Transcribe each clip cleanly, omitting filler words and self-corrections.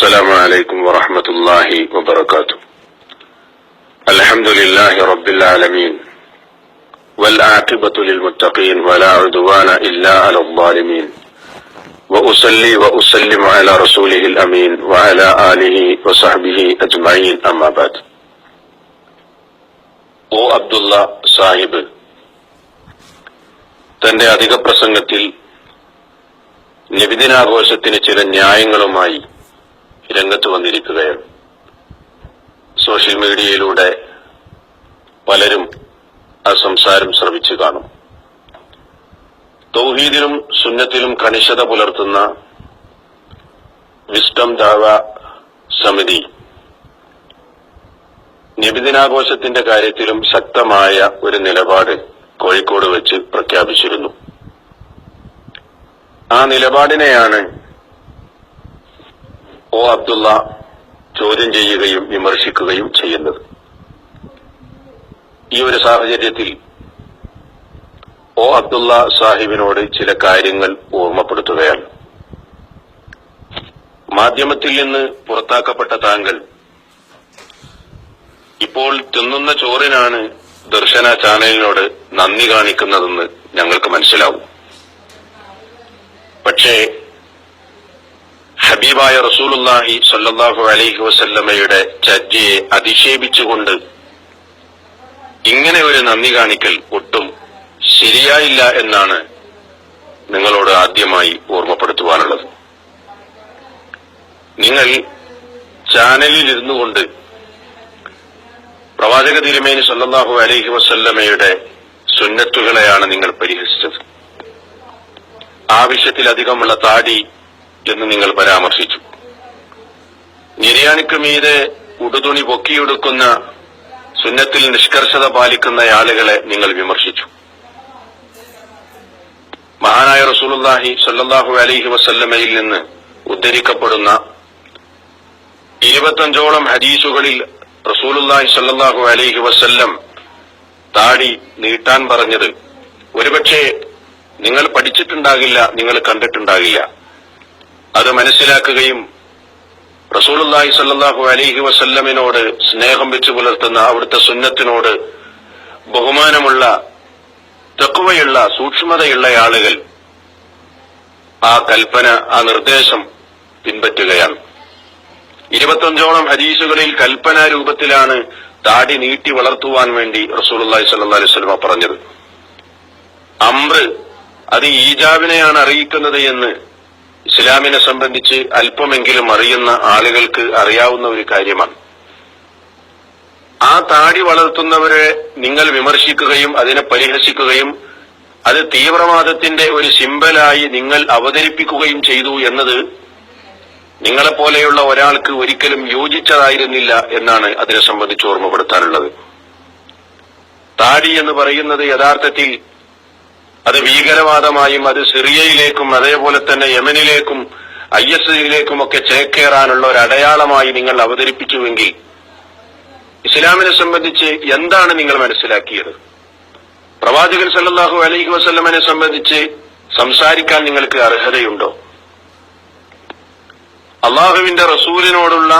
السلام عليكم ورحمة الله وبركاته. الحمد لله رب العالمين والعاقبة للمتقين ولا عدوان إلا على الظالمين وأصلي وأسلم على رسوله الأمين وعلى آله وصحبه أجمعين أما بعد. ഓ അബ്ദുള്ള സാഹിബ് തന്റെ അധിക പ്രസംഗത്തിൽ നബിദിനാഘോഷത്തിന് ചില ന്യായങ്ങളുമായി രംഗത്ത് വന്നിരിക്കുകയാണ്. സോഷ്യൽ മീഡിയയിലൂടെ പലരും ആ സംസാരം ശ്രവിച്ചു കാണും. തൗഹീദിലും സുന്നത്തിലും കണിശത പുലർത്തുന്ന വിസ്ഡം ദഅവ സമിതി നബിദിനാഘോഷത്തിന്റെ കാര്യത്തിലും ശക്തമായ ഒരു നിലപാട് കോഴിക്കോട് വെച്ച് പ്രഖ്യാപിച്ചിരുന്നു. ആ നിലപാടിനെയാണ് ഓ അബ്ദുള്ള ചോദ്യം ചെയ്യുകയും വിമർശിക്കുകയും ചെയ്യുന്നത്. ഈ ഒരു സാഹചര്യത്തിൽ ഓ അബ്ദുള്ള സാഹിബിനോട് ചില കാര്യങ്ങൾ ഓർമ്മപ്പെടുത്തുകയാണ്. മാധ്യമത്തിൽ നിന്ന് പുറത്താക്കപ്പെട്ട താങ്കൾ ഇപ്പോൾ തിന്നുന്ന ചോറിനാണ് ദർശന ചാനലിനോട് നന്ദി കാണിക്കുന്നതെന്ന് ഞങ്ങൾക്ക് മനസ്സിലാവും. പക്ഷേ ഹബീബായ റസൂലുള്ളാഹി സ്വല്ലല്ലാഹു അലൈഹി വസല്ലമയുടെ ചര്യയെ അധിക്ഷേപിച്ചുകൊണ്ട് ഇങ്ങനെ ഒരു നന്ദി കാണിക്കൽ ഒട്ടും ശരിയായില്ല എന്നാണ് നിങ്ങളോട് ആദ്യമായി ഓർമ്മപ്പെടുത്തുവാനുള്ളത്. നിങ്ങൾ ചാനലിൽ ഇരുന്നു കൊണ്ട് പ്രവാചക തിരുമേനി സ്വല്ലല്ലാഹു അലൈഹി വസല്ലമയുടെ സുന്നത്തുകളെയാണ് നിങ്ങൾ പരിഹസിച്ചത്. ആവശ്യത്തിലധികമുള്ള താടി എന്ന് നിങ്ങൾ പരാമർശിച്ചു. നിര്യാണിക്ക് മീതെ ഉടുതുണി പൊക്കിയെടുക്കുന്ന സുന്നത്തിൽ നിഷ്കർഷത പാലിക്കുന്ന ആളുകളെ നിങ്ങൾ വിമർശിച്ചു. മഹാനായ റസൂലുള്ളാഹി സ്വല്ലല്ലാഹു അലൈഹി വസല്ലമയിൽ നിന്ന് ഉദ്ധരിക്കപ്പെടുന്ന 25ഓളം ഹദീസുകളിൽ റസൂലുള്ളാഹി സ്വല്ലല്ലാഹു അലൈഹി വസല്ലം താടി നീട്ടാൻ പറഞ്ഞത് ഒരുപക്ഷെ നിങ്ങൾ പഠിച്ചിട്ടുണ്ടാകില്ല, നിങ്ങൾ കണ്ടിട്ടുണ്ടാകില്ല. അത് മനസ്സിലാക്കുകയും റസൂലുള്ളാഹി സ്വല്ലല്ലാഹു അലൈഹി വസല്ലമിനോട് സ്നേഹം വെച്ച് പുലർത്തുന്ന അവിടുത്തെ സുന്നത്തിനോട് ബഹുമാനമുള്ള തഖ്വയുള്ള സൂക്ഷ്മതയുള്ള ആളുകൾ ആ കൽപ്പന, ആ നിർദ്ദേശം പിൻപറ്റുകയാണ്. 25ഓളം ഹദീസുകളിൽ കൽപ്പനാ രൂപത്തിലാണ് താടി നീട്ടി വളർത്തുവാൻ വേണ്ടി റസൂലുള്ളാഹി സ്വല്ലല്ലാഹു അലൈഹി വസല്ലം പറഞ്ഞത്. അംറ് അത് ഈജാബിനെയാണ് അറിയിക്കുന്നത് എന്ന് ഇസ്ലാമിനെ സംബന്ധിച്ച് അല്പമെങ്കിലും അറിയുന്ന ആളുകൾക്ക് അറിയാവുന്ന ഒരു കാര്യമാണ്. ആ താടി വളർത്തുന്നവരെ നിങ്ങൾ വിമർശിക്കുകയും അതിനെ പരിഹസിക്കുകയും അത് തീവ്രവാദത്തിന്റെ ഒരു സിംബലായി നിങ്ങൾ അവതരിപ്പിക്കുകയും ചെയ്തു എന്നത് നിങ്ങളെപ്പോലെയുള്ള ഒരാൾക്ക് ഒരിക്കലും യോജിച്ചതായിരുന്നില്ല എന്നാണ് അതിനെ സംബന്ധിച്ച് ഓർമ്മപ്പെടുത്താനുള്ളത്. താടി എന്ന് പറയുന്നത് യഥാർത്ഥത്തിൽ അത് ഭീകരവാദമായും അത് സിറിയയിലേക്കും അതേപോലെ തന്നെ യമനിലേക്കും IS-ലേക്കുമൊക്കെ ചേക്കേറാനുള്ള ഒരു അടയാളമായി നിങ്ങൾ അവതരിപ്പിച്ചുവെങ്കിൽ ഇസ്ലാമിനെ സംബന്ധിച്ച് എന്താണ് നിങ്ങൾ മനസ്സിലാക്കിയത്? പ്രവാചകൻ സല്ലല്ലാഹു അലൈഹി വസല്ലമനെ സംബന്ധിച്ച് സംസാരിക്കാൻ നിങ്ങൾക്ക് അർഹതയുണ്ടോ? അള്ളാഹുവിന്റെ റസൂലിനോടുള്ള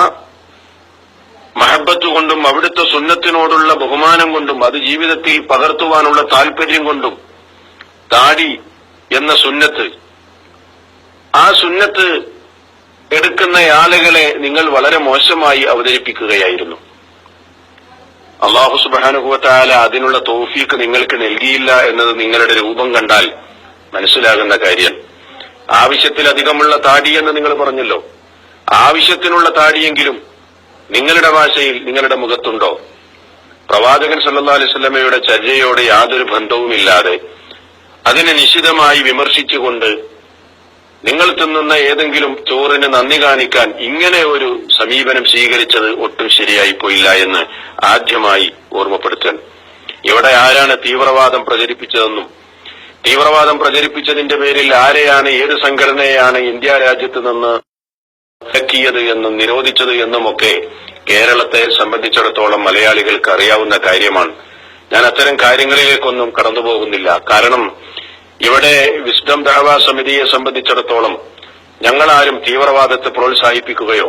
മഹബത്ത് കൊണ്ടും അവിടുത്തെ സുന്നത്തിനോടുള്ള ബഹുമാനം കൊണ്ടും അത് ജീവിതത്തിൽ പകർത്തുവാനുള്ള താൽപര്യം കൊണ്ടും താടി എന്ന സുന്നത്ത്, ആ സുന്നത്ത് എടുക്കുന്ന ആളുകളെ നിങ്ങൾ വളരെ മോശമായി അവതരിപ്പിക്കുകയായിരുന്നു. അല്ലാഹു സുബ്ഹാനഹു വ തആല അതിനുള്ള തൗഫീഖ് നിങ്ങൾക്ക് നൽകിയില്ല എന്നത് നിങ്ങളുടെ രൂപം കണ്ടാൽ മനസ്സിലാകുന്ന കാര്യം. ആവശ്യത്തിലധികമുള്ള താടി എന്ന് നിങ്ങൾ പറഞ്ഞല്ലോ. ആവശ്യത്തിനുള്ള താടിയെങ്കിലും നിങ്ങളുടെ ഭാഷയിൽ നിങ്ങളുടെ മുഖത്തുണ്ടോ? പ്രവാചകൻ സല്ലല്ലാഹു അലൈഹി വസല്ലമയുടെ ചര്യയോട് യാതൊരു ബന്ധവുമില്ലാതെ അതിനെ നിശിതമായി വിമർശിച്ചുകൊണ്ട് നിങ്ങൾ തിന്നുന്ന ഏതെങ്കിലും ചോറിന് നന്ദി കാണിക്കാൻ ഇങ്ങനെ ഒരു സമീപനം സ്വീകരിച്ചത് ഒട്ടും ശരിയായി പോയില്ല എന്ന് ആദ്യമായി ഓർമ്മപ്പെടുത്താൻ. ഇവിടെ ആരാണ് തീവ്രവാദം പ്രചരിപ്പിച്ചതെന്നും തീവ്രവാദം പ്രചരിപ്പിച്ചതിന്റെ പേരിൽ ആരെയാണ്, ഏത് സംഘടനയാണ് ഇന്ത്യ രാജ്യത്ത് നിന്ന് ിയത് എന്നും നിരോധിച്ചത് എന്നുമൊക്കെ കേരളത്തെ സംബന്ധിച്ചിടത്തോളം മലയാളികൾക്ക് അറിയാവുന്ന കാര്യമാണ്. ഞാൻ അത്തരം കാര്യങ്ങളിലേക്കൊന്നും കടന്നുപോകുന്നില്ല. കാരണം ഇവിടെ വിസ്ഡം ദഅവ സമിതിയെ സംബന്ധിച്ചിടത്തോളം ഞങ്ങളാരും തീവ്രവാദത്തെ പ്രോത്സാഹിപ്പിക്കുകയോ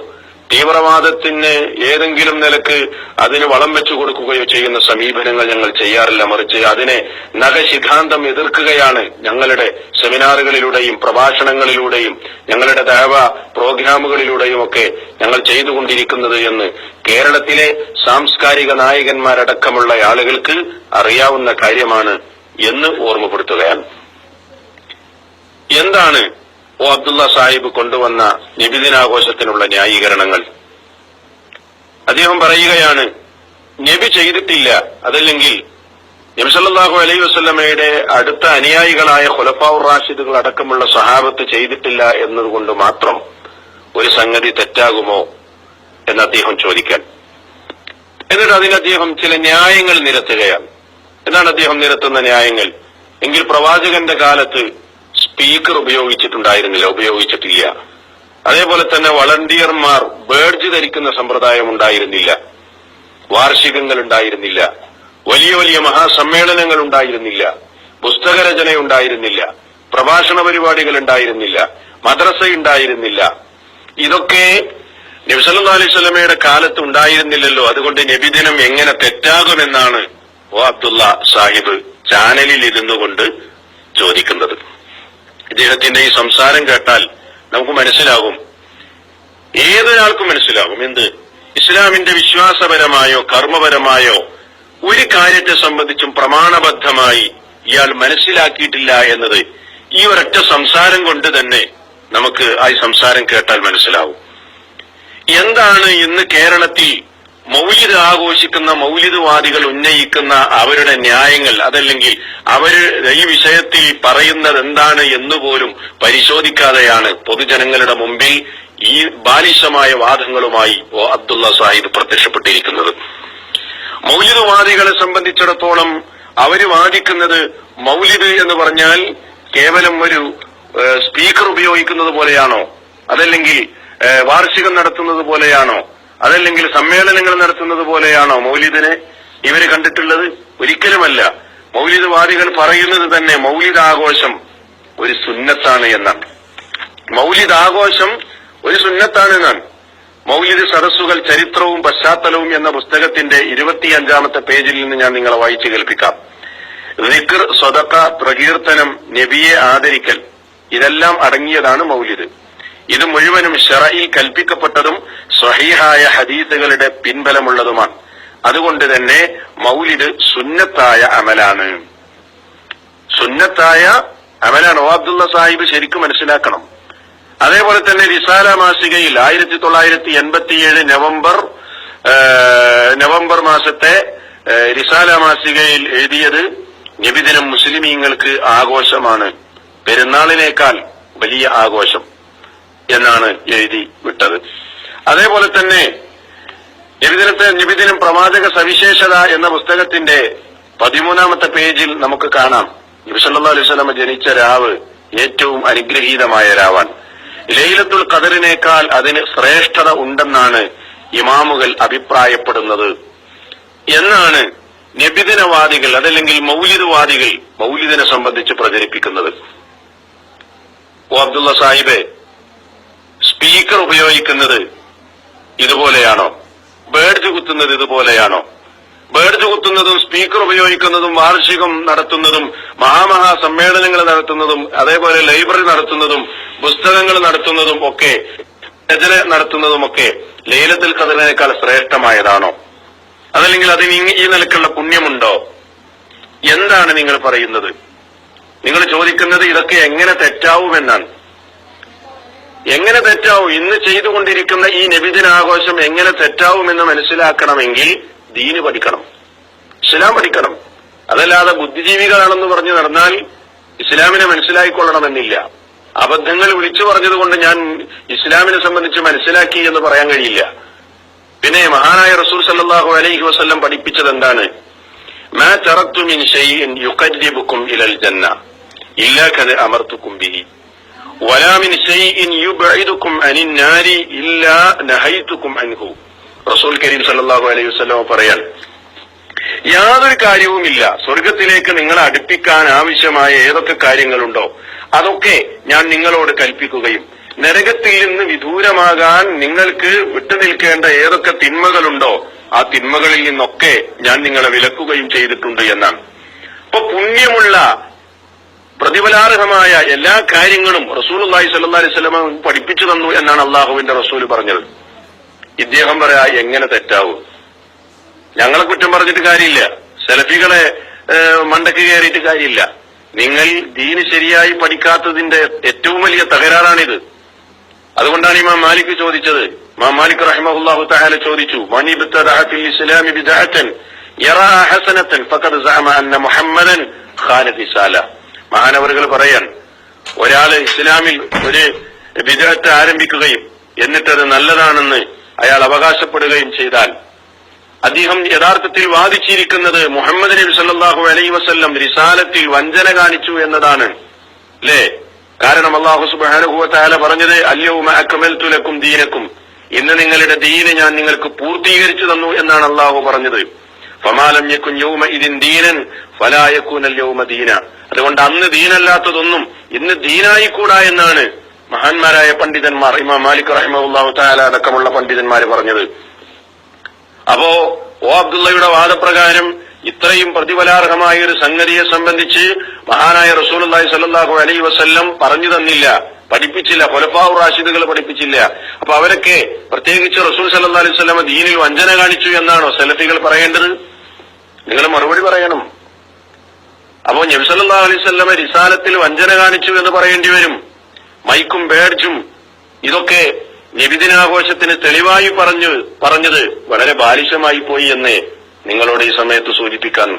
തീവ്രവാദത്തിന് ഏതെങ്കിലും നിലക്ക് അതിന് വളം വെച്ചു കൊടുക്കുകയോ ചെയ്യുന്ന സമീപനങ്ങൾ ഞങ്ങൾ ചെയ്യാറില്ല. മറിച്ച് അതിനെ നഖശിഖാന്തം എതിർക്കുകയാണ് ഞങ്ങളുടെ സെമിനാറുകളിലൂടെയും പ്രഭാഷണങ്ങളിലൂടെയും ഞങ്ങളുടെ ദഅവ പ്രോഗ്രാമുകളിലൂടെയും ഒക്കെ ഞങ്ങൾ ചെയ്തുകൊണ്ടിരിക്കുന്നത് എന്ന് കേരളത്തിലെ സാംസ്കാരിക നായകന്മാരടക്കമുള്ള ആളുകൾക്ക് അറിയാവുന്ന കാര്യമാണ് എന്ന് ഓർമ്മപ്പെടുത്തുകയാണ്. എന്താണ് അബ്ദുള്ള സാഹിബ് കൊണ്ടുവന്ന നബിദിനാഘോഷത്തിനുള്ള ന്യായീകരണങ്ങൾ? അദ്ദേഹം പറയുകയാണ്, നബി ചെയ്തിട്ടില്ല, അതല്ലെങ്കിൽ നബി സല്ലല്ലാഹു അലൈഹി വസല്ലമയുടെ അടുത്ത അനുയായികളായ ഖുലഫാഉർ റാഷിദുകൾ അടക്കമുള്ള സഹാബത്ത് ചെയ്തിട്ടില്ല എന്നതുകൊണ്ട് മാത്രം ഒരു സംഗതി തെറ്റാകുമോ എന്ന് അദ്ദേഹം ചോദിക്കാൻ. എന്നിട്ട് അതിന് അദ്ദേഹം ചില ന്യായങ്ങൾ നിരത്തുകയാണ്. എന്താണ് അദ്ദേഹം നിരത്തുന്ന ന്യായങ്ങൾ? എങ്കിൽ പ്രവാചകന്റെ കാലത്ത് സ്പീക്കർ ഉപയോഗിച്ചിട്ടില്ല. അതേപോലെ തന്നെ വളണ്ടിയർമാർ ബേഡ്ജ് ധരിക്കുന്ന സമ്പ്രദായം ഉണ്ടായിരുന്നില്ല, വാർഷികങ്ങൾ ഉണ്ടായിരുന്നില്ല, വലിയ വലിയ മഹാസമ്മേളനങ്ങൾ ഉണ്ടായിരുന്നില്ല, പുസ്തകരചന ഉണ്ടായിരുന്നില്ല, പ്രഭാഷണ പരിപാടികൾ ഉണ്ടായിരുന്നില്ല, മദ്രസ ഉണ്ടായിരുന്നില്ല. ഇതൊക്കെ നബി സല്ലല്ലാഹു അലൈഹി വസല്ലമയുടെ കാലത്ത് ഉണ്ടായിരുന്നില്ലല്ലോ. അതുകൊണ്ട് നബിദിനം എങ്ങനെ തെറ്റാകുമെന്നാണ് അബ്ദുള്ള സാഹിബ് ചാനലിൽ ഇരുന്നു കൊണ്ട് ചോദിക്കുന്നത്. ഇദ്ദേഹത്തിന്റെ ഈ സംസാരം കേട്ടാൽ നമുക്ക് മനസ്സിലാകും, ഏതൊരാൾക്കും മനസ്സിലാകും, എന്ത് ഇസ്ലാമിന്റെ വിശ്വാസപരമായോ കർമ്മപരമായോ ഒരു കാര്യത്തെ സംബന്ധിച്ചും പ്രമാണബദ്ധമായി ഇയാൾ മനസ്സിലാക്കിയിട്ടില്ല എന്നത് ഈ ഒരൊറ്റ സംസാരം കൊണ്ട് തന്നെ നമുക്ക് ആ സംസാരം കേട്ടാൽ മനസ്സിലാവും. എന്താണ് ഇന്ന് കേരളത്തിൽ മൗലിദ് ആഘോഷിക്കുന്ന മൗലിദ്വാദികൾ ഉന്നയിക്കുന്ന അവരുടെ ന്യായങ്ങൾ, അതല്ലെങ്കിൽ അവര് ഈ വിഷയത്തിൽ പറയുന്നത് എന്താണ് എന്നുപോലും പരിശോധിക്കാതെയാണ് പൊതുജനങ്ങളുടെ മുമ്പിൽ ഈ ബാലിശമായ വാദങ്ങളുമായി അബ്ദുള്ള സാഹിബ് പ്രത്യക്ഷപ്പെട്ടിരിക്കുന്നത്. മൗലിദ്വാദികളെ സംബന്ധിച്ചിടത്തോളം അവര് വാദിക്കുന്നത് മൗലിദ് എന്ന് പറഞ്ഞാൽ കേവലം ഒരു സ്പീക്കർ ഉപയോഗിക്കുന്നത് പോലെയാണോ, അതല്ലെങ്കിൽ വാർഷികം നടത്തുന്നത് പോലെയാണോ, അതല്ലെങ്കിൽ സമ്മേളനങ്ങൾ നടത്തുന്നത് പോലെയാണോ മൗലിദിനെ ഇവര് കണ്ടിട്ടുള്ളത്? ഒരിക്കലുമല്ല. മൗലിദ് വാദികൾ പറയുന്നത് തന്നെ മൗലിദ് ആഘോഷം ഒരു സുന്നത്താണ് എന്നാണ്. മൗലിദ് ആഘോഷം ഒരു സുന്നത്താണ് എന്നാണ്. മൗലിദ് സദസ്സുകൾ ചരിത്രവും പശ്ചാത്തലവും എന്ന പുസ്തകത്തിന്റെ 25-ാമത്തെ പേജിൽ നിന്ന് ഞാൻ നിങ്ങളെ വായിച്ചു കേൾപ്പിക്കാം. ദിക്ർ, സ്വദഖ, പ്രകീർത്തനം, നബിയെ ആദരിക്കൽ, ഇതെല്ലാം അടങ്ങിയതാണ് മൗലിദ്. ഇത് മുഴുവനും ശറഈ കൽപ്പിക്കപ്പെട്ടതും സ്വഹീഹായ ഹദീസുകളുടെ പിൻബലമുള്ളതുമാണ്. അതുകൊണ്ട് തന്നെ മൗലിദ് സുന്നത്തായ അമലാണ്. സുന്നത്തായ അമലാണ്. അബ്ദുള്ള സാഹിബ് ശരിക്കും മനസ്സിലാക്കണം. അതേപോലെ തന്നെ റിസാല മാസികയിൽ 1987 നവംബർ മാസത്തെ റിസാല മാസികയിൽ എഴുതിയത് നബിദിനം മുസ്ലിമീങ്ങൾക്ക് ആഘോഷമാണ്, പെരുന്നാളിനേക്കാൾ വലിയ ആഘോഷം എന്നാണ് എഴുതി വിട്ടത്. അതേപോലെ തന്നെ നബിദിനം പ്രവാചക സവിശേഷത എന്ന പുസ്തകത്തിന്റെ 13-ാമത്തെ പേജിൽ നമുക്ക് കാണാം, നബി സല്ലല്ലാഹു അലൈഹി വസല്ലം ജനിച്ച രാവ് ഏറ്റവും അനുഗ്രഹീതമായ രാവാണ്. ലൈലത്തുൽ ഖദറിനേക്കാൾ അതിന് ശ്രേഷ്ഠത ഉണ്ടെന്നാണ് ഇമാമുകൾ അഭിപ്രായപ്പെടുന്നത് എന്നാണ് നബിദിനവാദികൾ, അതല്ലെങ്കിൽ മൗലിദ്വാദികൾ മൗലിദിനെ സംബന്ധിച്ച് പ്രചരിപ്പിക്കുന്നത്. അബ്ദുള്ള സാഹിബെ, സ്പീക്കർ ഉപയോഗിക്കുന്നത് ഇതുപോലെയാണോ? ബേഡ്ജ് കുത്തുന്നത് ഇതുപോലെയാണോ? ബേഡ്ജ് കുത്തുന്നതും സ്പീക്കർ ഉപയോഗിക്കുന്നതും വാർഷികം നടത്തുന്നതും മഹാമഹാ സമ്മേളനങ്ങൾ നടത്തുന്നതും അതേപോലെ ലൈബ്രറി നടത്തുന്നതും പുസ്തകങ്ങൾ നടത്തുന്നതും ഒക്കെ രചന നടത്തുന്നതുമൊക്കെ ലൈലത്തുൽ ഖദറിനേക്കാൾ ശ്രേഷ്ഠമായതാണോ? അതല്ലെങ്കിൽ അതിന് ഈ നിലക്കുള്ള പുണ്യമുണ്ടോ? എന്താണ് നിങ്ങൾ പറയുന്നത്? നിങ്ങൾ ചോദിക്കുന്നത് ഇതൊക്കെ എങ്ങനെ തെറ്റാവുമെന്നാണ്. എങ്ങനെ തെറ്റാവും? ഇന്ന് ചെയ്തുകൊണ്ടിരിക്കുന്ന ഈ നബിദിനാഘോഷം എങ്ങനെ തെറ്റാവുമെന്ന് മനസ്സിലാക്കണമെങ്കിൽ ദീന് പഠിക്കണം, ഇസ്ലാം പഠിക്കണം. അതല്ലാതെ ബുദ്ധിജീവികളാണെന്ന് പറഞ്ഞു നടന്നാൽ ഇസ്ലാമിനെ മനസ്സിലാക്കിക്കൊള്ളണമെന്നില്ല. അബദ്ധങ്ങൾ വിളിച്ചു പറഞ്ഞതുകൊണ്ട് ഞാൻ ഇസ്ലാമിനെ സംബന്ധിച്ച് മനസ്സിലാക്കി എന്ന് പറയാൻ കഴിയില്ല. പിന്നെ മഹാനായ റസൂൽ സല്ലല്ലാഹു അലൈഹി വസല്ലം പഠിപ്പിച്ചത് എന്താണ്? മാ തറക്തു മിൻ ശൈഇൻ യുഖർരിബുക്കും ഇലൽ ജന്ന ഇല്ലാ ഖദ അമർതുക്കും ബിഹി വലാ മിൻ ശൈഇൻ യുബ്ഇദുക്കും അനിൻ നാരി ഇല്ലാ നഹൈതുക്കും അൻഹു. റസൂൽ കരീം സല്ലല്ലാഹു അലൈഹി വസല്ലം പറയാൻ, യാതൊരു കാര്യവുമില്ല സ്വർഗത്തിലേക്ക് നിങ്ങളെ അടുപ്പിക്കാൻ ആവശ്യമായ ഏതൊക്കെ കാര്യങ്ങളുണ്ടോ അതൊക്കെ ഞാൻ നിങ്ങളോട് കൽപ്പിക്കുകയും നരകത്തിൽ നിന്ന് വിദൂരമാകാൻ നിങ്ങൾക്ക് വിട്ടുനിൽക്കേണ്ട ഏതൊക്കെ തിന്മകളുണ്ടോ ആ തിന്മകളിൽ നിന്നൊക്കെ ഞാൻ നിങ്ങളെ വിലക്കുകയും ചെയ്തിട്ടുണ്ട് എന്നാണ്. അപ്പൊ പുണ്യമുള്ള പ്രതിഫലാർഹമായ എല്ലാ കാര്യങ്ങളും റസൂലുള്ളാഹി സ്വല്ലല്ലാഹു അലൈഹി വസല്ലം പഠിപ്പിച്ചു തന്നു എന്നാണ് അള്ളാഹുവിന്റെ റസൂൽ പറഞ്ഞത്. ഇദ്ദേഹം പറയാ എങ്ങനെ തെറ്റാവും? ഞങ്ങളെ കുറ്റം പറഞ്ഞിട്ട് കാര്യമില്ല, സലഫികളെ മണ്ടക്ക് കയറിയിട്ട് കാര്യമില്ല. നിങ്ങൾ ദീന് ശരിയായി പഠിക്കാത്തതിന്റെ ഏറ്റവും വലിയ തകരാറാണിത്. അതുകൊണ്ടാണ് ഇമാം മാലിക് ചോദിച്ചത്. ഇമാം മാലിക് റഹിമഹുല്ലാഹു തആല ചോദിച്ചു, മൻ ഇബ്തദഅ ഫിൽ ഇസ്ലാമി ബിദ്അതൻ യറാ ഹസനതൻ ഫഖദ് സഅമ അന്ന മുഹമ്മദൻ ഖാന റിസാല. മഹാനവറുകൾ പറയാൻ, ഒരാള് ഇസ്ലാമിൽ ഒരു ബിദ്അത്ത് ആരംഭിക്കുകയും എന്നിട്ടത് നല്ലതാണെന്ന് അയാൾ അവകാശപ്പെടുകയും ചെയ്താൽ അദ്ദേഹം യഥാർത്ഥത്തിൽ വാദിച്ചിരിക്കുന്നത് മുഹമ്മദ് നബി സല്ലല്ലാഹു അലൈഹി വസല്ലം റിസാലത്തിൽ വഞ്ചന കാണിച്ചു എന്നതാണ്, അല്ലേ? കാരണം അല്ലാഹു സുബ്ഹാനഹു വ തആല പറഞ്ഞത് അൽയൗമ അക്മൽതു ലക്കും ദീനക്കും, ഇന്ന് നിങ്ങളുടെ ദീന് ഞാൻ നിങ്ങൾക്ക് പൂർത്തീകരിച്ചു തന്നു എന്നാണ് അല്ലാഹു പറഞ്ഞത്. ഫമാലം യകുൻ യൗമഇദിൻ ദീനൻ ഫലാ യകൂനൽ യൗമ ദീന. അതുകൊണ്ട് അന്ന് ദീനല്ലാത്തതൊന്നും ഇന്ന് ദീനായിക്കൂടാ എന്നാണ് മഹാന്മാരായ പണ്ഡിതന്മാർ, ഇമാം മാലിക് റഹിമഹുല്ലാഹു തആല അടക്കമുള്ള പണ്ഡിതന്മാർ പറഞ്ഞത്. അപ്പോ അബ്ദുള്ളയുടെ വാദപ്രകാരം ഇത്രയും പ്രതിഫലാർഹമായ ഒരു സംഗതിയെ സംബന്ധിച്ച് മഹാനായ റസൂലുള്ളാഹി സ്വല്ലല്ലാഹു അലൈഹി വസല്ലം പറഞ്ഞു തന്നില്ല, പഠിപ്പിച്ചില്ല, ഖുലഫാഉർ റാഷിദുകൾ പഠിപ്പിച്ചില്ല. അപ്പൊ അവരൊക്കെ പ്രത്യേകിച്ച് റസൂൽ സല്ലല്ലാഹു അലൈഹി വസല്ലം ദീനിൽ വഞ്ചന കാണിച്ചു എന്നാണോ സലഫികൾ പറയേണ്ടത്? നിങ്ങൾ മറുപടി പറയണം. അപ്പോ നബി സല്ലല്ലാഹു അലൈഹി വസല്ലം റിസാലത്തിൽ വഞ്ചന കാണിച്ചു എന്ന് പറയേണ്ടി വരും. മൈക്കും ബേഡ്ജും ഇതൊക്കെ നബിദിനാഘോഷത്തിന് തെളിവായി പറഞ്ഞത് വളരെ ബാലിശമായി പോയി എന്നേ നിങ്ങളോട് ഈ സമയത്ത് സൂചിപ്പിക്കാൻ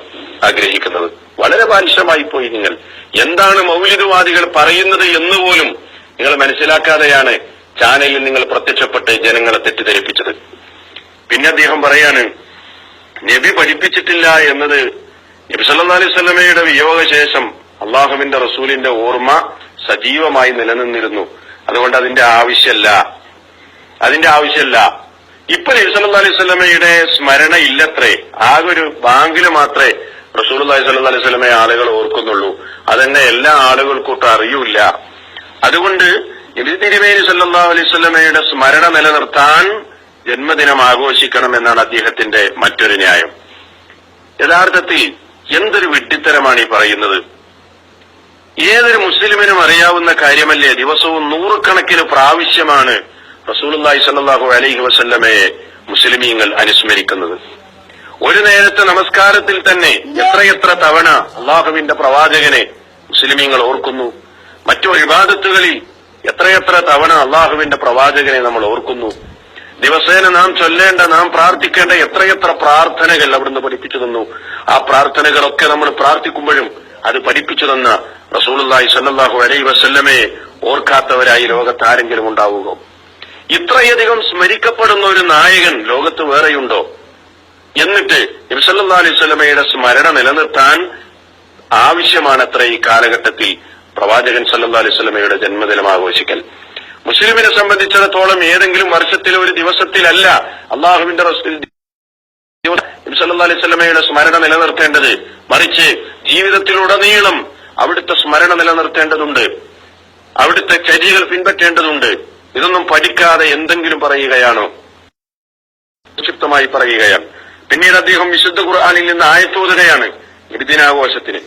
ആഗ്രഹിക്കുന്നത്. വളരെ ബാലിശമായി പോയി. നിങ്ങൾ എന്താണ് മൗലിദുവാദികൾ പറയുന്നത് എന്നുപോലും നിങ്ങൾ മനസ്സിലാക്കാതെയാണ് ചാനലിൽ നിങ്ങൾ പ്രത്യക്ഷപ്പെട്ട് ജനങ്ങളെ തെറ്റിദ്ധരിപ്പിച്ചത്. പിന്നെ അദ്ദേഹം പറയാണ്, നബി പഠിപ്പിച്ചിട്ടില്ല എന്നത് നബി സല്ലല്ലാഹു അലൈഹി വസല്ലമയുടെ വിയോഗശേഷം അള്ളാഹുവിന്റെ റസൂലിന്റെ ഓർമ്മ സജീവമായി നിലനിന്നിരുന്നു, അതുകൊണ്ട് അതിന്റെ ആവശ്യമല്ല. ഇപ്പൊ നബി സല്ലല്ലാഹു അലൈഹി വസല്ലമയുടെ സ്മരണ ഇല്ലത്രേ. ആകെ ഒരു ബാങ്കില് മാത്രമേ റസൂലുള്ളാഹി സ്വല്ലല്ലാഹു അലൈഹി വസല്ലമയെ ആളുകൾ ഓർക്കുന്നുള്ളൂ. അതെന്നെ എല്ലാ ആളുകൾക്കൊട്ടും അറിയൂല. അതുകൊണ്ട് നബി തിരുമേനി സല്ലല്ലാഹു അലൈഹി വസല്ലമയുടെ സ്മരണ നിലനിർത്താൻ ജന്മദിനം ആഘോഷിക്കണമെന്നാണ് അദ്ദേഹത്തിന്റെ മറ്റൊരു ന്യായം. യഥാർത്ഥത്തിൽ എന്തൊരു വിഡ്ഢിത്തരമാണ് ഈ പറയുന്നത്. ഏതൊരു മുസ്ലിമിനും അറിയാവുന്ന കാര്യമല്ലേ, ദിവസവും നൂറുകണക്കിന് പ്രാവശ്യമാണ് റസൂലുള്ളാഹി സ്വല്ലല്ലാഹു അലൈഹി വസല്ലമയെ മുസ്ലിമീങ്ങൾ അനുസ്മരിക്കുന്നത്. ഒരു നേരത്തെ നമസ്കാരത്തിൽ തന്നെ എത്രയെത്ര തവണ അള്ളാഹുവിന്റെ പ്രവാചകനെ മുസ്ലിമീങ്ങൾ ഓർക്കുന്നു. മറ്റു ഇബാദത്തുകളിൽ എത്രയെത്ര തവണ അള്ളാഹുവിന്റെ പ്രവാചകനെ നമ്മൾ ഓർക്കുന്നു. ദിവസേന നാം ചൊല്ലേണ്ട, നാം പ്രാർത്ഥിക്കേണ്ട എത്രയെത്ര പ്രാർത്ഥനകൾ അവിടുന്ന് പഠിപ്പിച്ചു തന്നു. ആ പ്രാർത്ഥനകളൊക്കെ നമ്മൾ പ്രാർത്ഥിക്കുമ്പോഴും അത് പഠിപ്പിച്ചു തന്ന റസൂലുള്ളാഹി സ്വല്ലല്ലാഹു അലൈഹി വസല്ലമയെ ഓർക്കാത്തവരായി ലോകത്ത് ആരെങ്കിലും ഉണ്ടാവുകയോ? ഇത്രയധികം സ്മരിക്കപ്പെടുന്ന ഒരു നായകൻ ലോകത്ത് വേറെയുണ്ടോ? എന്നിട്ട് നബി സല്ലല്ലാഹു അലൈഹി വസല്ലമയുടെ സ്മരണ നിലനിർത്താൻ ആവശ്യമാണത്ര ഈ കാലഘട്ടത്തിൽ പ്രവാചകൻ സല്ലല്ലാഹു അലൈഹി വസല്ലമയുടെ ജന്മദിനം ആഘോഷിക്കൽ. മുസ്ലിമിനെ സംബന്ധിച്ചിടത്തോളം ഏതെങ്കിലും വർഷത്തിലെ ഒരു ദിവസത്തിലല്ല അള്ളാഹുവിന്റെ റസൂൽ നബി സല്ലല്ലാഹു അലൈഹി വസല്ലമയുടെ സ്മരണ നിലനിർത്തേണ്ടത്, മറിച്ച് ജീവിതത്തിലുടനീളം അവിടുത്തെ സ്മരണ നിലനിർത്തേണ്ടതുണ്ട്, അവിടുത്തെ ചര്യകൾ പിൻപറ്റേണ്ടതുണ്ട്. ഇതൊന്നും പഠിക്കാതെ എന്തെങ്കിലും പറയുകയാണോ? സംക്ഷിപ്തമായി പറയുകയാണ്. പിന്നീട് അദ്ദേഹം വിശുദ്ധ ഖുർആനിൽ നിന്ന് ആയത്തോതുകയാണ് നബിദിനാഘോഷത്തിന്.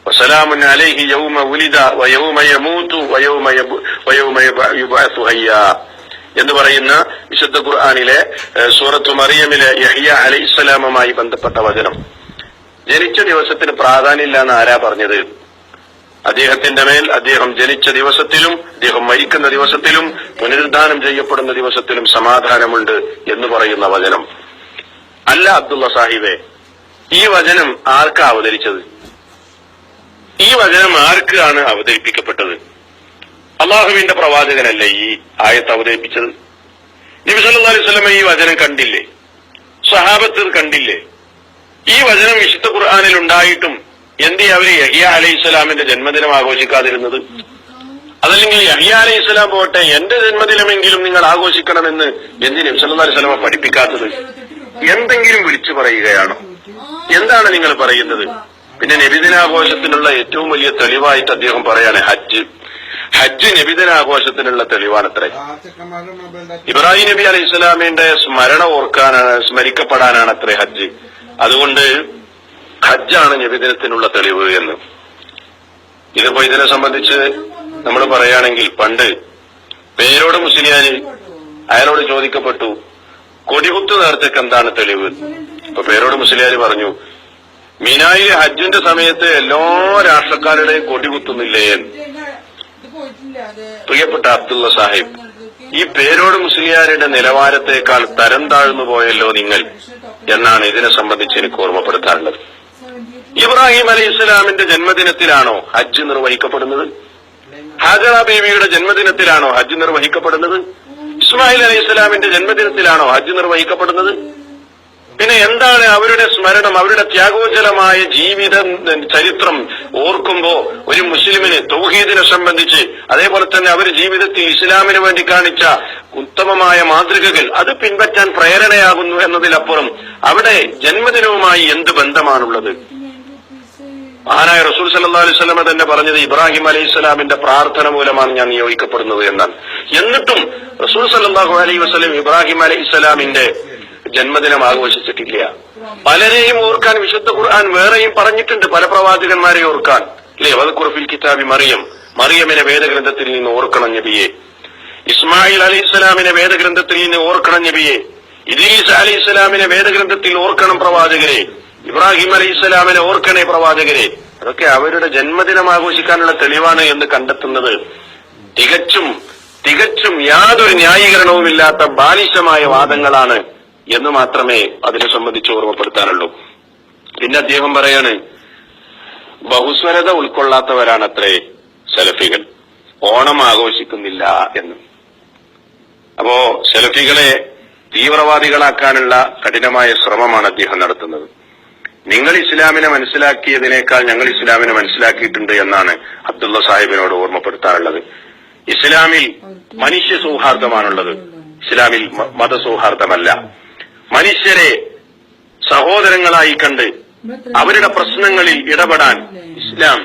വസലാമുൻ അലൈഹി യൗമ ഉലിദ വയൗമ യമൂതു വയൗമ യുബഅസു ഹയ്യാ എന്ന് പറയുന്ന വിശുദ്ധ ഖുർആനിലെ സൂറത്തു മറിയമിലെ യഹ്യ അലൈഹിസ്സലാമുമായി ബന്ധപ്പെട്ട വചനം. ജനിച്ച ദിവസത്തിന് പ്രാധാന്യമില്ല എന്ന് ആരാ പറഞ്ഞത്? അദ്ദേഹത്തിന്റെ മേൽ അദ്ദേഹം ജനിച്ച ദിവസത്തിലും അദ്ദേഹം മരിക്കുന്ന ദിവസത്തിലും പുനരുദ്ധാനം ചെയ്യപ്പെടുന്ന ദിവസത്തിലും സമാധാനമുണ്ട് എന്ന് പറയുന്ന വചനം. അല്ല അബ്ദുള്ള സാഹിബെ, ഈ വചനം ആർക്കാ അവതരിച്ചത്? ഈ വചനം ആർക്കാണ് അവതരിപ്പിക്കപ്പെട്ടത്? അള്ളാഹുവിന്റെ പ്രവാചകനല്ലേ ഈ ആയത്ത് അവതരിപ്പിച്ചത്? നബി സല്ലല്ലാഹു അലൈഹി വസല്ലം ഈ വചനം കണ്ടില്ലേ? സ്വഹാബത്ത് കണ്ടില്ലേ? ഈ വചനം വിശുദ്ധ ഖുർആനിൽ ഉണ്ടായിട്ടും എന്തേ അവര് യഹ്യ അലൈഹിസ്സലാമിന്റെ ജന്മദിനം ആഘോഷിക്കാതിരുന്നത്? അതല്ലെങ്കിൽ യഹ്യ അലൈഹിസ്സലാം പോട്ടെ, എന്റെ ജന്മദിനമെങ്കിലും നിങ്ങൾ ആഘോഷിക്കണമെന്ന് എന്തിന് നബി സല്ലല്ലാഹു അലൈഹി വസല്ലം പഠിപ്പിക്കാത്തത്? എന്തെങ്കിലും വിളിച്ചു പറയുകയാണോ? എന്താണ് നിങ്ങൾ പറയുന്നത്? പിന്നെ നബിദിനാഘോഷത്തിനുള്ള ഏറ്റവും വലിയ തെളിവായിട്ട് അദ്ദേഹം പറയാണ് ഹജ്ജ്. ഹജ്ജ് നബിദിനാഘോഷത്തിനുള്ള തെളിവാണത്രേ. ഇബ്രാഹിം നബി അലൈഹി ഇസ്ലാമിന്റെ സ്മരിക്കപ്പെടാനാണ് അത്രേ ഹജ്ജ്. അതുകൊണ്ട് ഹജ്ജാണ് നബിദിനത്തിനുള്ള തെളിവ് എന്ന്. ഇതിപ്പോ ഇതിനെ സംബന്ധിച്ച് നമ്മൾ പറയുകയാണെങ്കിൽ, പണ്ട് പേരോട് മുസ്ലിയാന് അയാളോട് ചോദിക്കപ്പെട്ടു, കൊടികുത്ത് നേർച്ചയ്ക്ക് എന്താണ് തെളിവ്? അപ്പൊ പേരോട് മുസ്ലിയാര് പറഞ്ഞു, മിനായിലെ ഹജ്ജിന്റെ സമയത്ത് എല്ലാ രാഷ്ട്രക്കാരുടെയും കൊടികുത്തുന്നില്ലേ? പ്രിയപ്പെട്ട അബ്ദുള്ള സാഹിബ്, ഈ പേരോട് മുസ്ലിയാരുടെ നിലവാരത്തെക്കാൾ തരം താഴ്ന്നു പോയല്ലോ നിങ്ങൾ എന്നാണ് ഇതിനെ സംബന്ധിച്ച് എനിക്ക് ഓർമ്മപ്പെടുത്താറുള്ളത്. ഇബ്രാഹിം അലൈഹി ഇസ്ലാമിന്റെ ജന്മദിനത്തിലാണോ ഹജ്ജ് നിർവഹിക്കപ്പെടുന്നത്? ഹാജറ ബീവിയുടെ ജന്മദിനത്തിലാണോ ഹജ്ജ് നിർവഹിക്കപ്പെടുന്നത്? ഇസ്മായിൽ അലൈഹി ഇസ്ലാമിന്റെ ജന്മദിനത്തിലാണോ ഹജ്ജ് നിർവഹിക്കപ്പെടുന്നത്? പിന്നെ എന്താണ് അവരുടെ സ്മരണം, അവരുടെ ത്യാഗോജ്ജലമായ ജീവിത ചരിത്രം ഓർക്കുമ്പോ ഒരു മുസ്ലിമിന് തൗഹീദിനെ സംബന്ധിച്ച്, അതേപോലെ തന്നെ അവർ ജീവിതത്തിൽ ഇസ്ലാമിന് വേണ്ടി കാണിച്ച ഉത്തമമായ മാതൃകകൾ അത് പിൻപറ്റാൻ പ്രേരണയാകുന്നു എന്നതിലപ്പുറം അവിടെ ജന്മദിനവുമായി എന്ത് ബന്ധമാണുള്ളത്? മഹാനായ റസൂൽ സല്ലല്ലാഹു അലൈഹി വസല്ലം തന്നെ പറഞ്ഞത് ഇബ്രാഹിം അലൈഹി സ്വലാമിന്റെ പ്രാർത്ഥന മൂലമാണ് ഞാൻ നിയോഗിക്കപ്പെടുന്നത് എന്നാണ്. എന്നിട്ടും റസൂൽ സല്ലല്ലാഹു അലൈഹി വസല്ലം ഇബ്രാഹിം അലൈഹി സ്വലാമിന്റെ ജന്മദിനം ആഘോഷിച്ചിട്ടില്ല. പലരെയും ഓർക്കാൻ വിശുദ്ധ ഖുർആൻ വേറെയും പറഞ്ഞിട്ടുണ്ട്, പല പ്രവാചകന്മാരെ ഓർക്കാൻ, അല്ലേ? വദ്കുർ ഫിൽ കിതാബി മറിയം, മറിയമിനെ വേദഗ്രന്ഥത്തിൽ നിന്ന് ഓർക്കണം നബിയെ. ഇസ്മായിൽ അലൈഹി സ്വലാമിനെ വേദഗ്രന്ഥത്തിൽ നിന്ന് ഓർക്കണം നബിയെ. ഇദ്രീസ് അലൈഹി സ്വലാമിനെ വേദഗ്രന്ഥത്തിൽ ഓർക്കണം പ്രവാചകരെ. ഇബ്രാഹിം അലൈഹി സ്വലാമിനെ ഓർക്കണേ പ്രവാചകരെ. അതൊക്കെ അവരുടെ ജന്മദിനം ആഘോഷിക്കാനുള്ള തെളിവാണ് എന്ന് കണ്ടെത്തുന്നത് തികച്ചും യാതൊരു ന്യായീകരണവുമില്ലാത്ത ബാലിശമായ വാദങ്ങളാണ് എന്ന് മാത്രമേ അതിനെ സംബന്ധിച്ച് ഓർമ്മപ്പെടുത്താനുള്ളൂ. പിന്നെ അദ്ദേഹം പറയാണ്, ബഹുസ്വരത ഉൾക്കൊള്ളാത്തവരാണത്രേ സലഫികൾ, ഓണം ആഘോഷിക്കുന്നില്ല എന്ന്. അപ്പോ സലഫികളെ തീവ്രവാദികളാക്കാനുള്ള കഠിനമായ ശ്രമമാണ് അദ്ദേഹം നടത്തുന്നത്. നിങ്ങൾ ഇസ്ലാമിനെ മനസ്സിലാക്കിയതിനേക്കാൾ ഞങ്ങൾ ഇസ്ലാമിനെ മനസ്സിലാക്കിയിട്ടുണ്ട് എന്നാണ് അബ്ദുള്ള സാഹിബിനോട് ഓർമ്മപ്പെടുത്താറുള്ളത്. ഇസ്ലാമിൽ മനുഷ്യ സൗഹാർദ്ദമാണുള്ളത്, ഇസ്ലാമിൽ മതസൗഹാർദ്ദമല്ല. മനുഷ്യരെ സഹോദരങ്ങളായി കണ്ട് അവരുടെ പ്രശ്നങ്ങളിൽ ഇടപെടാൻ ഇസ്ലാം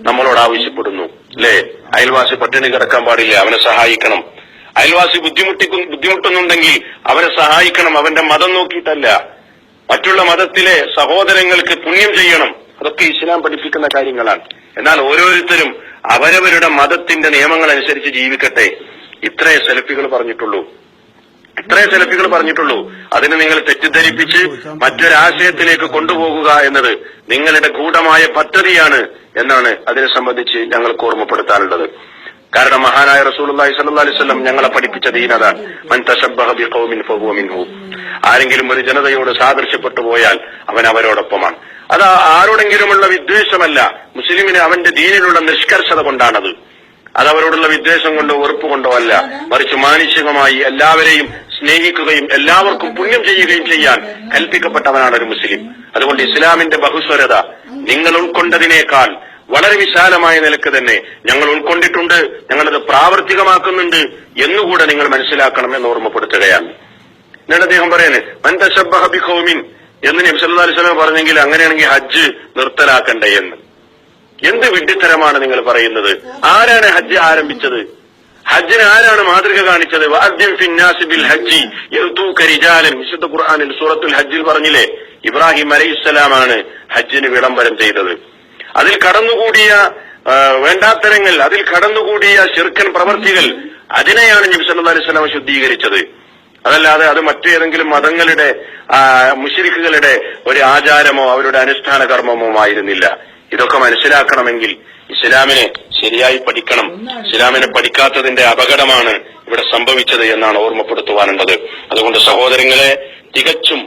നമ്മളോട് ആവശ്യപ്പെടുന്നു, അല്ലേ? അയൽവാസി പട്ടിണി കിടക്കാൻ പാടില്ല, അവനെ സഹായിക്കണം. അയൽവാസി ബുദ്ധിമുട്ടുന്നുണ്ടെങ്കിൽ അവനെ സഹായിക്കണം, അവന്റെ മതം നോക്കിയിട്ടല്ല. മറ്റുള്ള മതത്തിലെ സഹോദരങ്ങൾക്ക് പുണ്യം ചെയ്യണം. അതൊക്കെ ഇസ്ലാം പഠിപ്പിക്കുന്ന കാര്യങ്ങളാണ്. എന്നാൽ ഓരോരുത്തരും അവരവരുടെ മതത്തിന്റെ നിയമങ്ങൾ അനുസരിച്ച് ജീവിക്കട്ടെ. ഇത്രേ സലഫികൾ പറഞ്ഞിട്ടുള്ളൂ. അതിനെ നിങ്ങൾ തെറ്റിദ്ധരിപ്പിച്ച് മറ്റൊരാശയത്തിലേക്ക് കൊണ്ടുപോകുക എന്നത് നിങ്ങളുടെ ഗൂഢമായ പദ്ധതിയാണ് എന്നാണ് അതിനെ സംബന്ധിച്ച് ഞങ്ങൾക്ക് ഓർമ്മപ്പെടുത്താനുള്ളത്. കാരണം മഹാനായ റസൂലുള്ളാഹി സ്വല്ലല്ലാഹു അലൈഹി വസല്ലം ഞങ്ങളെ പഠിപ്പിച്ച ദീൻ അതാണ്. മൻ തശബ്ബഹ ബിഖൗമിൻ ഫഹുവ മിൻഹു. ആരെങ്കിലും ഒരു ജനതയോട് സാദൃശ്യപ്പെട്ടു പോയാൽ അവൻ അവരോടൊപ്പമാണ്. അത് ആരോടെങ്കിലുമുള്ള വിദ്വേഷമല്ല, മുസ്ലിമിന് അവന്റെ ദീനിലുള്ള നിഷ്കർഷത കൊണ്ടാണത്. അത് അവരോടുള്ള വിദ്വേഷം കൊണ്ടോ വെറുപ്പ് കൊണ്ടോ അല്ല, മറിച്ച് മാനുഷികമായി എല്ലാവരെയും സ്നേഹിക്കുകയും എല്ലാവർക്കും പുണ്യം ചെയ്യുകയും ചെയ്യാൻ കൽപ്പിക്കപ്പെട്ടവനാണ് ഒരു മുസ്ലിം. അതുകൊണ്ട് ഇസ്ലാമിന്റെ ബഹുസ്വരത നിങ്ങൾ ഉൾക്കൊണ്ടതിനേക്കാൾ വളരെ വിശാലമായ നിലക്ക് തന്നെ ഞങ്ങൾ ഉൾക്കൊണ്ടിട്ടുണ്ട്, ഞങ്ങളത് പ്രാവർത്തികമാക്കുന്നുണ്ട് എന്നുകൂടെ നിങ്ങൾ മനസ്സിലാക്കണം എന്ന് ഓർമ്മപ്പെടുത്തുകയാണ്. എന്നിട്ട് അദ്ദേഹം പറയുന്നത് മൻ തശബ്ബഹ ബിഖൗമിൻ എന്ന് നബി സല്ലല്ലാഹു അലൈഹി വസല്ലം പറഞ്ഞെങ്കിൽ അങ്ങനെയാണെങ്കിൽ ഹജ്ജ് നിർത്തലാക്കണ്ടേ എന്ന്. എന്ത് വിഡ്ഢിത്തരമാണ് നിങ്ങൾ പറയുന്നത്? ആരാണ് ഹജ്ജ് ആരംഭിച്ചത്? ഹജ്ജിന് ആരാണ് മാതൃക കാണിച്ചത്? വഅദ്ദിൻ ഫിന്നാസി ബിൽ ഹജ്ജി യഅ്തൂക റിജാലൻ. വിശുദ്ധ ഖുർആനിൽ സൂറത്തുൽ ഹജ്ജിൽ പറഞ്ഞില്ലേ, ഇബ്രാഹിം അലൈഹിസ്സലാമാണ് ഹജ്ജിന് വിളംബരം ചെയ്തത്. അതിൽ കടന്നുകൂടിയ വേണ്ടാത്തരങ്ങൾ, അതിൽ കടന്നുകൂടിയ ശിർക്കൻ പ്രവർത്തികൾ, അതിനെയാണ് നബി സല്ലല്ലാഹു അലൈഹി വസല്ലം ശുദ്ധീകരിച്ചത്. അതല്ലാതെ അത് മറ്റേതെങ്കിലും മതങ്ങളുടെ മുശ്രിക്കുകളുടെ ഒരു ആചാരമോ അവരുടെ അനുഷ്ഠാന കർമ്മമോ ആയിരുന്നില്ല. ഇതൊക്കെ മനസ്സിലാക്കണമെങ്കിൽ ഇസ്ലാമിനെ ശരിയായി പഠിക്കണം. ഇസ്ലാമിനെ പഠിക്കാത്തതിന്റെ അപകടമാണ് ഇവിടെ സംഭവിച്ചത് എന്നാണ് ഓർമ്മപ്പെടുത്തുവാനുള്ളത്. അതുകൊണ്ട് സഹോദരങ്ങളെ, തികച്ചും